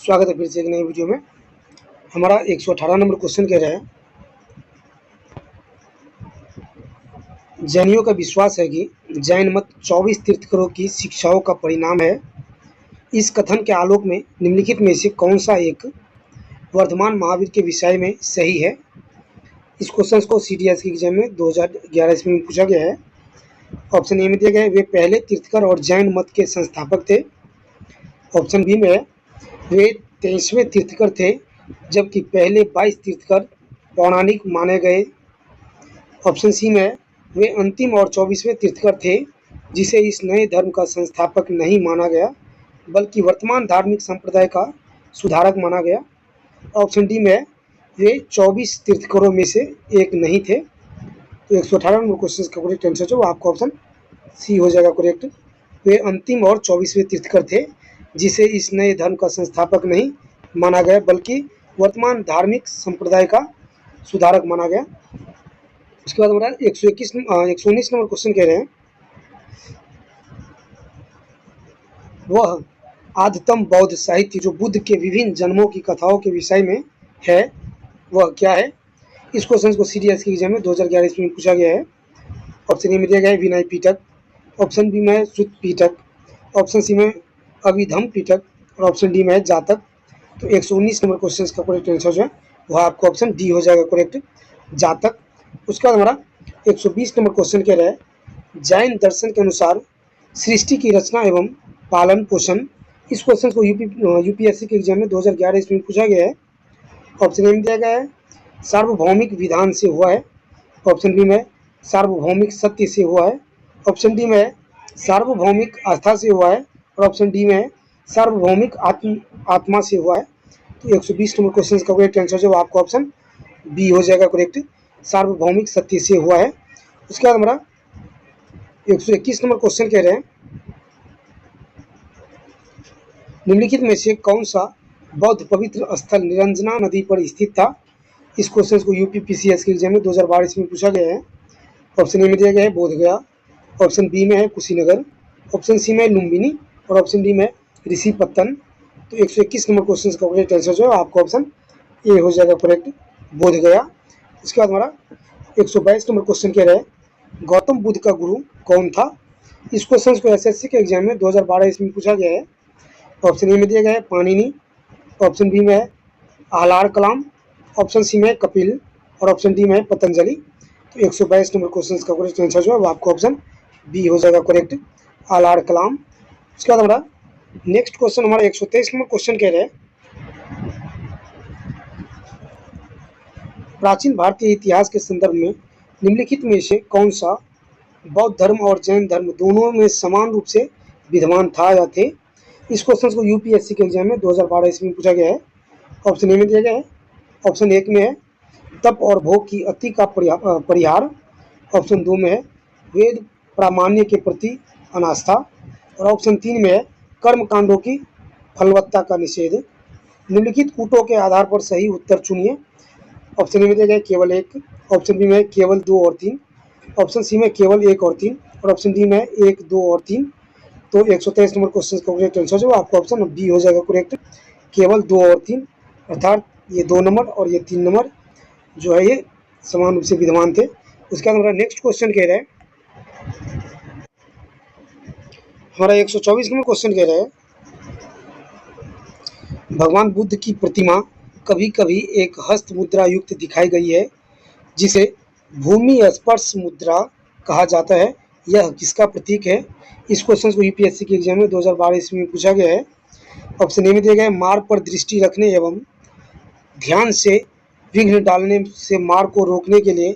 स्वागत है फिर से एक नई वीडियो में। हमारा 118 नंबर क्वेश्चन कह रहा है, जैनियों का विश्वास है कि जैन मत 24 तीर्थंकरों की शिक्षाओं का परिणाम है। इस कथन के आलोक में निम्नलिखित में से कौन सा एक वर्धमान महावीर के विषय में सही है। इस क्वेश्चन को CDS के एग्जाम में 2011 ईस्वी में पूछा गया है। ऑप्शन ए में दिया गया है, वे पहले तीर्थंकर और जैन मत के संस्थापक थे। ऑप्शन बी में है, वे 23वें तीर्थंकर थे जबकि पहले 22 तीर्थंकर पौराणिक माने गए। ऑप्शन सी में है, वे अंतिम और 24वें तीर्थंकर थे जिसे इस नए धर्म का संस्थापक नहीं माना गया बल्कि वर्तमान धार्मिक संप्रदाय का सुधारक माना गया। ऑप्शन डी में है, वे 24 तीर्थंकरों में से एक नहीं थे। तो 118 नंबर क्वेश्चन का करेक्ट आंसर जो आपका ऑप्शन सी हो जाएगा करेक्ट। वे अंतिम और 24वें तीर्थंकर थे जिसे इस नए धर्म का संस्थापक नहीं माना गया बल्कि वर्तमान धार्मिक संप्रदाय का सुधारक माना गया। उसके बाद हमारा 119 नंबर क्वेश्चन कह रहे हैं, वह आद्यतम बौद्ध साहित्य जो बुद्ध के विभिन्न जन्मों की कथाओं के विषय में है वह क्या है। इस क्वेश्चन को CDS के एग्जाम में 2011 ईस्वी में पूछा गया है। ऑप्शन ए में दिया गया है विनय पिटक, ऑप्शन बी में सुत पिटक, ऑप्शन सी में अभिधम पिटक और ऑप्शन डी में है जातक। तो 119 नंबर क्वेश्चन का करेक्ट आंसर जो है वह आपको ऑप्शन डी हो जाएगा करेक्ट, जातक। उसके बाद हमारा 120 नंबर क्वेश्चन कह रहा है, जैन दर्शन के अनुसार सृष्टि की रचना एवं पालन पोषण। इस क्वेश्चन को UPSC के एग्जाम में 2011 ईस्वी में पूछा गया है। ऑप्शन ए में दिया गया है, सार्वभौमिक विधान से हुआ है। ऑप्शन बी में सार्वभौमिक सत्य से हुआ है। ऑप्शन डी में है सार्वभौमिक आस्था से हुआ है और ऑप्शन डी में है सार्वभौमिक आत्मा से हुआ है। तो 120 नंबर क्वेश्चन का करेक्ट आंसर जो आपका ऑप्शन बी हो जाएगा करेक्ट, सार्वभौमिक सत्य से हुआ है। उसके बाद हमारा 121 नंबर क्वेश्चन कह रहे हैं, निम्नलिखित में से कौन सा बौद्ध पवित्र स्थल निरंजना नदी पर स्थित था। इस क्वेश्चन को UPPCS के एग्जाम में 2012 ईस्वी में पूछा गया है। ऑप्शन ए में दिया गया है बोधगया, ऑप्शन बी में है कुशीनगर, ऑप्शन सी में लुम्बिनी और ऑप्शन डी में ऋषिपत्तन। तो 121 नंबर क्वेश्चन का करेक्ट आंसर जो है आपका ऑप्शन ए हो जाएगा करेक्ट, बोधगया। उसके बाद हमारा 122 नंबर क्वेश्चन कह रहा है, गौतम बुद्ध का गुरु कौन था। इस क्वेश्चन को SSC के एग्जाम में 2012 ईस्वी में पूछा गया है। ऑप्शन ए में दिया गया है पाणिनि, ऑप्शन बी में है आलार कलाम, ऑप्शन सी में है कपिल और ऑप्शन डी में है पतंजलि। तो 122 नंबर क्वेश्चन का करेक्ट आंसर जो है वो आपको ऑप्शन बी हो जाएगा करेक्ट, आलार कलाम। उसके बाद हमारा नेक्स्ट क्वेश्चन हमारा 123 नंबर क्वेश्चन कह रहे हैं, प्राचीन भारतीय इतिहास के संदर्भ में निम्नलिखित में से कौन सा बौद्ध धर्म और जैन धर्म दोनों में समान रूप से विद्यमान था या थे। इस क्वेश्चन को UPSC के एग्जाम में 2012 ईस्वी में पूछा गया है। ऑप्शन ए में दिया गया है, ऑप्शन एक में है तप और भोग की अति का परिहार, ऑप्शन दो में है वेद प्रामाण्य के प्रति अनास्था और ऑप्शन तीन में है कर्म कांडों की फलवत्ता का निषेध। निम्नलिखित कूटों के आधार पर सही उत्तर चुनिए। ऑप्शन ए में दिया गया केवल एक, ऑप्शन बी में केवल दो और तीन, ऑप्शन सी में केवल एक और तीन और ऑप्शन डी में एक दो और तीन। तो 123 नंबर क्वेश्चन का करेक्ट आंसर जो आपका ऑप्शन बी हो जाएगा करेक्ट, केवल दो और तीन, अर्थात ये 2 नंबर और ये 3 नंबर जो है ये समान रूप से विद्यमान थे। उसके बाद हमारा नेक्स्ट क्वेश्चन कह रहा है, हमारा 124 नंबर क्वेश्चन कह रहा है, भगवान बुद्ध की प्रतिमा कभी कभी एक हस्त मुद्रा युक्त दिखाई गई है जिसे भूमि स्पर्श मुद्रा कहा जाता है, यह किसका प्रतीक है। इस क्वेश्चन को UPSC के एग्जाम में 2012 ईस्वी में पूछा गया है। ऑप्शन ए में दिया गया है, मार्ग पर दृष्टि रखने एवं ध्यान से विघ्न डालने से मार्ग को रोकने के लिए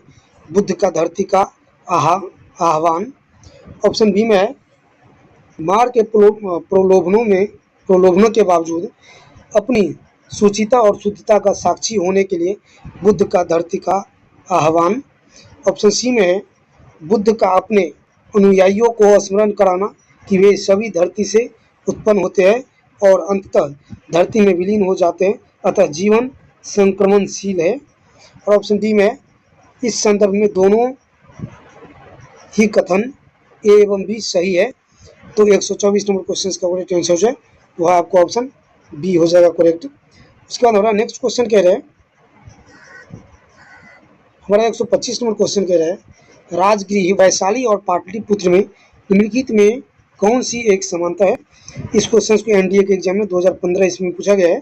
बुद्ध का धरती का आह्वान। ऑप्शन बी में है, मार्ग के प्रलोभनों के बावजूद अपनी सुचिता और शुद्धता का साक्षी होने के लिए बुद्ध का धरती का आह्वान। ऑप्शन सी में है, बुद्ध का अपने अनुयायियों को स्मरण कराना कि वे सभी धरती से उत्पन्न होते हैं और अंततः धरती में विलीन हो जाते हैं, अतः जीवन संक्रमणशील है। और ऑप्शन डी में है, इस संदर्भ में दोनों ही कथन ए एवं बी सही है। तो 124 नंबर क्वेश्चन का करेक्ट आंसर है वह आपको ऑप्शन बी हो जाएगा करेक्ट। उसके बाद हमारा नेक्स्ट क्वेश्चन कह रहे हैं, हमारा 125 नंबर क्वेश्चन कह रहा है राजगृह, वैशाली और पाटलिपुत्र में निम्नलिखित में कौन सी एक समानता है। इस क्वेश्चन को एनडीए के एग्जाम में 2015 ईस्वी में पूछा गया है।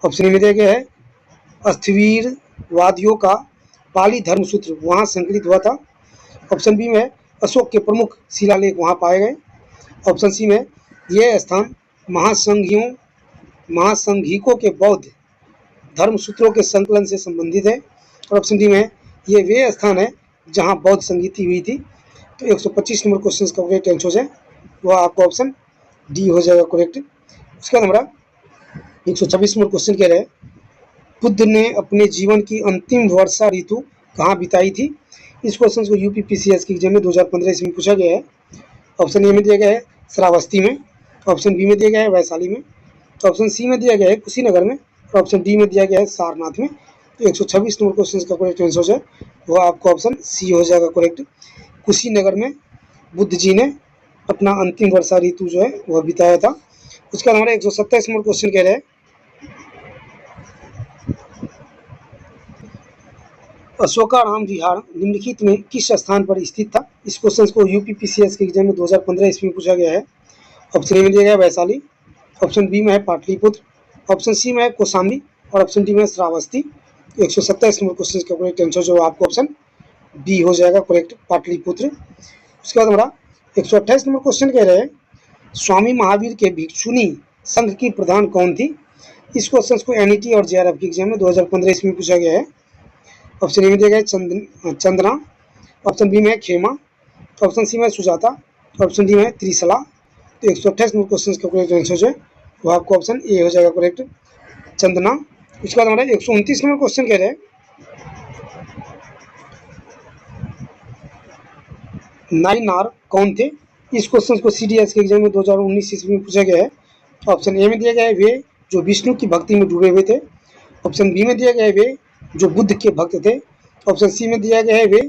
ऑप्शन ए में दिया गया है अस्थविरवादियों का पाली धर्मसूत्र वहाँ संकलित हुआ था। ऑप्शन बी में अशोक के प्रमुख शिलालेख वहाँ पाए गए। ऑप्शन सी में यह स्थान महासंघिकों के बौद्ध धर्मसूत्रों के संकलन से संबंधित है। और ऑप्शन डी में ये वे स्थान है जहाँ बौद्ध संगीति हुई थी। तो 125 नंबर क्वेश्चन का करेक्ट आंसर है वह आपका ऑप्शन डी हो जाएगा करेक्ट। उसके बाद हमारा 126 नंबर क्वेश्चन कह रहे हैं बुद्ध ने अपने जीवन की अंतिम वर्षा ऋतु कहाँ बिताई थी। इस क्वेश्चन को यूपीपीसीएस के एग्जाम में 2015 ईस्वी में पूछा गया है। ऑप्शन ए में दिया गया है श्रावस्ती में। ऑप्शन बी में दिया गया है वैशाली में। ऑप्शन सी में दिया गया है कुशीनगर में। और ऑप्शन डी में दिया गया है सारनाथ में। तो 126 नंबर क्वेश्चन का करेक्ट आंसर है वह आपको ऑप्शन सी हो जाएगा करेक्ट। कुशीनगर में बुद्ध जी ने अपना अंतिम वर्षा ऋतु जो है वह बिताया था। उसके बाद हमारा 127 नंबर क्वेश्चन कह रहे हैं अशोकाराम विहार निम्नलिखित में किस स्थान पर स्थित था। इस क्वेश्चन को यूपीपीसीएस के एग्जाम में 2015 ईस्वी में पूछा गया है। ऑप्शन ए में दिया गया है वैशाली। ऑप्शन बी में है पाटलिपुत्र। ऑप्शन सी में है कौशाम्बी। और ऑप्शन डी में है श्रावस्ती। 127 नंबर क्वेश्चन का करेक्ट आंसर जो आपको ऑप्शन बी हो जाएगा करेक्ट पाटलिपुत्र। उसके बाद हमारा 128 नंबर क्वेश्चन कह रहे हैं स्वामी महावीर के भिक्षुणी संघ की प्रधान कौन थी। इस क्वेश्चन को एनईटी और जेआरएफ के एग्जाम में 2015 ईस्वी में पूछा गया है। ऑप्शन ए में दिया गया है चंदना। ऑप्शन बी में है खेमा। ऑप्शन सी में सुजाता। ऑप्शन डी में त्रिशला। तो 128 नंबर क्वेश्चन का करेक्ट आंसर जो है वो आपको ऑप्शन ए हो जाएगा करेक्ट चंदना। उसके बाद हमारा 129 नंबर क्वेश्चन कह रहे हैं नायनार कौन थे। इस क्वेश्चन को सीडीएस के एग्जाम में 2019 ईस्वी में पूछा गया है। ऑप्शन ए में दिया गया है वे जो विष्णु की भक्ति में डूबे हुए थे। ऑप्शन बी में दिया गया है वे जो बुद्ध के भक्त थे। ऑप्शन सी में दिया गया है वे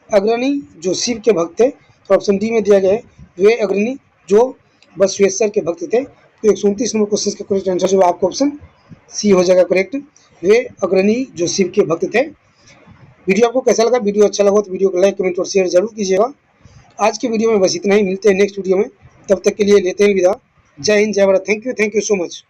अग्रणी जो शिव के भक्त थे। ऑप्शन डी में दिया गया है वे अग्रणी जो बसवेश्वर के भक्त थे। तो 129 नंबर क्वेश्चन का करेक्ट आंसर जो आपको ऑप्शन सी हो जाएगा करेक्ट वे अग्रणी जो शिव के भक्त थे। वीडियो आपको कैसा लगा, वीडियो अच्छा लगा तो वीडियो को लाइक कमेंट और शेयर जरूर कीजिएगा। आज की वीडियो में बस इतना ही, मिलते हैं नेक्स्ट वीडियो में, तब तक के लिए लेते हैं विदा। जय हिंद जय Bharat. Thank you so much.